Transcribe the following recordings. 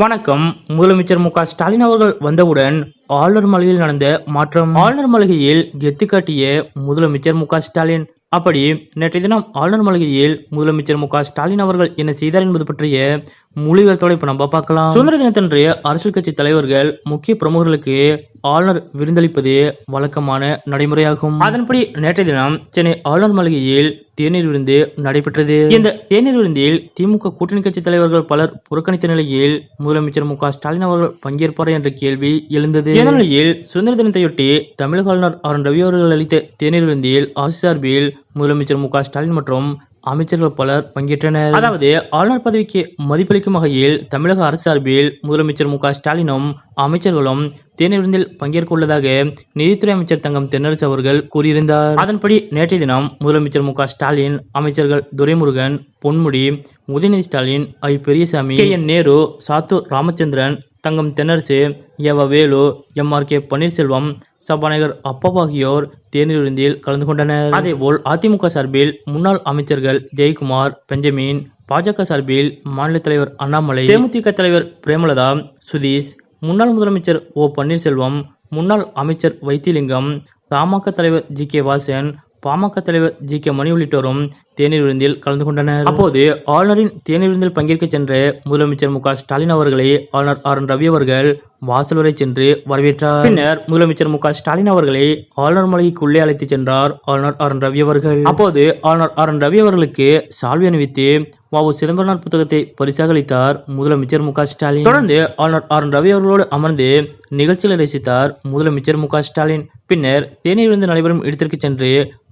வணக்கம். முதலமைச்சர் மு.க.ஸ்டாலின் அவர்கள் வந்தவுடன் ஆளுநர் மாளிகையில் நடந்த மாற்றம். ஆளுநர் மாளிகையில் கெத்து காட்டிய முதலமைச்சர் மு.க.ஸ்டாலின். அப்படி நேற்றைய தினம் ஆளுநர் மாளிகையில் முதலமைச்சர் மு.க.ஸ்டாலின் அவர்கள் என்ன செய்தார் என்பது பற்றிய முழு விவரத்தோட இப்ப நம்ம பார்க்கலாம். சுதந்திர தினத்தன்று அரசியல் கட்சி தலைவர்கள், முக்கிய பிரமுகர்களுக்கு ஆளுநர் விருந்தளிப்பது வழக்கமான நடைமுறையாகும். அதன்படி நேற்றைய தினம் சென்னை ஆளுநர் மாளிகையில் தேநீர் விருந்து நடைபெற்றது. இந்த தேநீர் விருந்தில் திமுக கூட்டணி கட்சி தலைவர்கள் பலர் புறக்கணித்த நிலையில் முதலமைச்சர் மு.க.ஸ்டாலின் அவர்கள் பங்கேற்பார் என்ற கேள்வி எழுந்தது. இந்த நிலையில் சுதந்திர தினத்தையொட்டி தமிழக ஆளுநர் ஆர். ரவி அவர்கள் அளித்த தேநீர் விருந்தில் அரசு சார்பில் முதலமைச்சர் மு.க.ஸ்டாலின் மற்றும் அமைச்சர்கள் பலர் பங்கேற்றனர். அதாவது ஆளுநர் பதவிக்கு மதிப்பளிக்கும் வகையில் தமிழக அரசு சார்பில் முதலமைச்சர் மு.க.ஸ்டாலினும் அமைச்சர்களும் தேநீர் விருந்தில் பங்கேற்க உள்ளதாக நிதித்துறை அமைச்சர் தங்கம் தென்னரசு அவர்கள் கூறியிருந்தார். அதன்படி நேற்றைய தினம் முதலமைச்சர் மு.க.ஸ்டாலின், அமைச்சர்கள் துரைமுருகன், பொன்முடி, உதயநிதி ஸ்டாலின், ஐ. பெரியசாமி, கே.என். நேரு, சாத்தூர் ராமச்சந்திரன், தங்கம் தென்னரசு, எவ. வேலு, எம்.ஆர்.கே. பன்னீர்செல்வம், சபாநாயகர் அப்பாவு ஆகியோர் தேநீர் விருந்தில் கலந்து கொண்டனர். அதேபோல் அதிமுக சார்பில் முன்னாள் அமைச்சர்கள் ஜெயக்குமார், பெஞ்சமின், பாஜக சார்பில் மாநில தலைவர் அண்ணாமலை, தேமுதிக தலைவர் பிரேமலதா, சுதீஷ், முன்னாள் முதலமைச்சர் ஓ. பன்னீர்செல்வம், முன்னாள் அமைச்சர் வைத்திலிங்கம், தமாக தலைவர் ஜி.கே. வாசன், பாமக தலைவர் ஜி.கே. மணி உள்ளிட்டோரும் தேநீர் விருந்தில் கலந்து கொண்டனர். அப்போது ஆளுநரின் தேநீர் விருந்தில் பங்கேற்க சென்ற முதலமைச்சர் மு.க.ஸ்டாலின் அவர்களை ஆளுநர் ஆர். ரவி அவர்கள் வாசல் வரை சென்று வரவேற்றார். பின்னர் முதலமைச்சர் மு.க.ஸ்டாலின் அவர்களை ஆளுநர் மாளிகைக்குள்ளே அழைத்து சென்றார் ஆளுநர் ஆர். ரவி அவர்கள். அப்போது ஆளுநர் ஆர். ரவி அவர்களுக்கு சால்வை அணிவித்து வ.உ. சிதம்பரனார் புத்தகத்தை பரிசாக அளித்தார் முதலமைச்சர் மு.க.ஸ்டாலின். தொடர்ந்து ஆளுநர் ஆர். ரவி அவர்களோடு அமர்ந்து நிகழ்ச்சிகளை ரசித்தார் முதலமைச்சர் மு.க.ஸ்டாலின். பின்னர் தேநீர் விருந்து நடைபெறும் இடத்திற்கு சென்று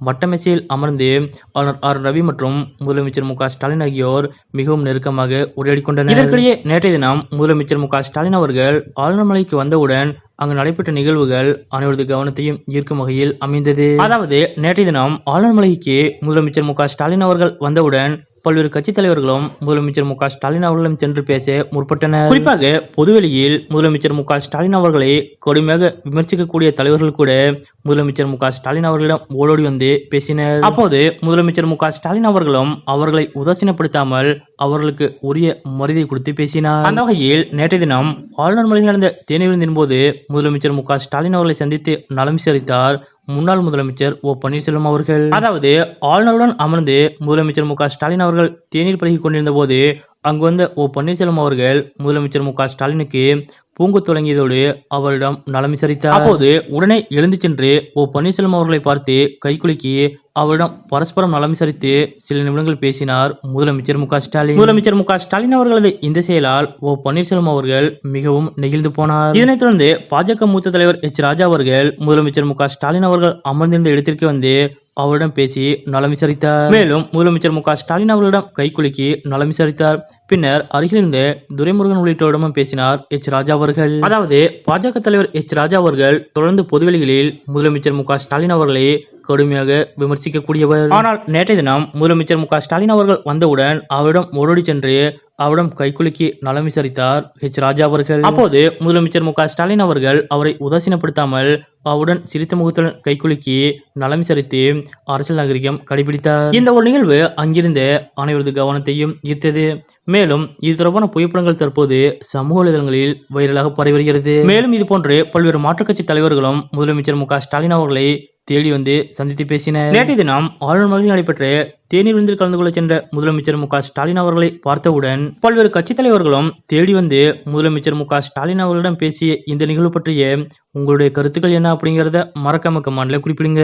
வட்டமேசையில் அமர்ந்து ஆளுநர் ஆர். ரவி மற்றும் முதலமைச்சர் மு.க.ஸ்டாலின் ஆகியோர் மிகவும் நெருக்கமாக உரையாடி கொண்டனர். இதற்கிடையே நேற்றைய தினம் முதலமைச்சர் மு.க.ஸ்டாலின் அவர்கள் ஆளுநர் மாளிகைக்கு வந்தவுடன் அங்கு நடைபெற்ற நிகழ்வுகள் அனைவரது கவனத்தையும் ஈர்க்கும் வகையில் அமைந்தது. அதாவது நேற்றைய தினம் ஆளுநர் மாளிகைக்கு முதலமைச்சர் மு.க.ஸ்டாலின் அவர்கள் வந்தவுடன் பல்வேறு கட்சி தலைவர்களும் முதலமைச்சர் மு.க.ஸ்டாலின் அவர்களும் சென்று பேச முற்பட்டனர். குறிப்பாக பொதுவெளியில் முதலமைச்சர் மு.க.ஸ்டாலின் அவர்களை கடுமையாக விமர்சிக்கக்கூடிய தலைவர்கள் கூட முதலமைச்சர் மு.க.ஸ்டாலின் அவர்களிடம் ஓடோடி வந்து பேசினர். அப்போது முதலமைச்சர் மு.க.ஸ்டாலின் அவர்களும் அவர்களை உதாசீனப்படுத்தாமல் அவர்களுக்கு உரிய மரியாதை கொடுத்து பேசினார். அந்த வகையில் நேற்றைய தினம் ஆளுநர் மாளிகையில் நடந்த தேநீர் விருந்தின் போது முதலமைச்சர் மு.க.ஸ்டாலின் அவர்களை சந்தித்து நலம் விசாரித்தார் முன்னாள் முதலமைச்சர் ஓ. பன்னீர்செல்வம் அவர்கள். அதாவது ஆளுநருடன் அமர்ந்து முதலமைச்சர் மு.க.ஸ்டாலின் அவர்கள் தேநீர் பருகிக் கொண்டிருந்த போது அங்கு வந்த ஓ. பன்னீர்செல்வம் அவர்கள் முதலமைச்சர் மு.க.ஸ்டாலினுக்கு பூங்கொத்து வழங்கியதோடு அவரிடம் நலம் விசாரித்தார். அப்போது உடனே எழுந்து சென்று ஓ. பன்னீர்செல்வம் அவர்களை பார்த்து கைகுலுக்கி அவரிடம் பரஸ்பரம் நலம் விசாரித்து சில நிமிடங்கள் பேசினார் முதலமைச்சர் மு.க.ஸ்டாலின். முதலமைச்சர் மு.க.ஸ்டாலின் அவர்களது இந்த செயலால் ஓ. பன்னீர்செல்வம் அவர்கள் மிகவும் நெகிழ்ந்து போனார். இதனைத் தொடர்ந்து பாஜக மூத்த தலைவர் எச். ராஜா அவர்கள் முதலமைச்சர் மு.க.ஸ்டாலின் அவர்கள் அமர்ந்திருந்த இடத்திற்கு வந்து அவரிடம் பேசி நலம் விசாரித்தார். மேலும் முதலமைச்சர் மு.க.ஸ்டாலின் அவர்களிடம் கைகுலுக்கி நலம் விசாரித்தார். பின்னர் அருகில் இருந்த துரைமுருகன் உள்ளிட்டோரிடமும் பேசினார் எச். ராஜா அவர்கள். அதாவது பாஜக தலைவர் எச். ராஜா அவர்கள் தொடர்ந்து பொதுவெளிகளில் முதலமைச்சர் மு.க.ஸ்டாலின் அவர்களை கடுமையாக விமர்சிக்கக்கூடியவர். ஆனால் நேற்றைய தினம் முதலமைச்சர் மு.க.ஸ்டாலின் அவர்கள் வந்தவுடன் அவரிடம் ஓடோடி சென்று அவரிடம் கைகுலுக்கி நலம் விசாரித்தார் எச். ராஜா அவர்கள். அப்போது முதலமைச்சர் மு.க.ஸ்டாலின் அவர்கள் அவரை உதாசீனப்படுத்தாமல் அவருடன் சிரித்த முகத்துடன் கைகுலுக்கி நலம் விசாரித்து அரசியல் நாகரிகம் கடைபிடித்தார். இந்த ஒரு நிகழ்வு அங்கிருந்த அனைவரது கவனத்தையும் ஈர்த்தது. மேலும் இது தொடர்பான புகைப்படங்கள் தற்போது சமூக வலைதளங்களில் வைரலாக பரவி வருகிறது. மேலும் இது போன்று பல்வேறு மாற்றுக் கட்சி தலைவர்களும் முதலமைச்சர் மு.க.ஸ்டாலின் அவர்களை தேடி வந்து சந்தித்து பேசினர். நேற்றைய தினம் ஆளுநர் மாளிகையில் நடைபெற்ற தேநீர் விருந்தில் கலந்து கொள்ள சென்ற முதலமைச்சர் மு.க.ஸ்டாலின் அவர்களை பார்த்தவுடன் பல்வேறு கட்சி தலைவர்களும் தேடி வந்து முதலமைச்சர் மு.க.ஸ்டாலின் அவர்களிடம் பேசிய இந்த நிகழ்வு பற்றிய உங்களுடைய கருத்துக்கள் என்ன அப்படிங்கறத மறக்காம கமெண்ட்ல குறிப்பிடுங்க.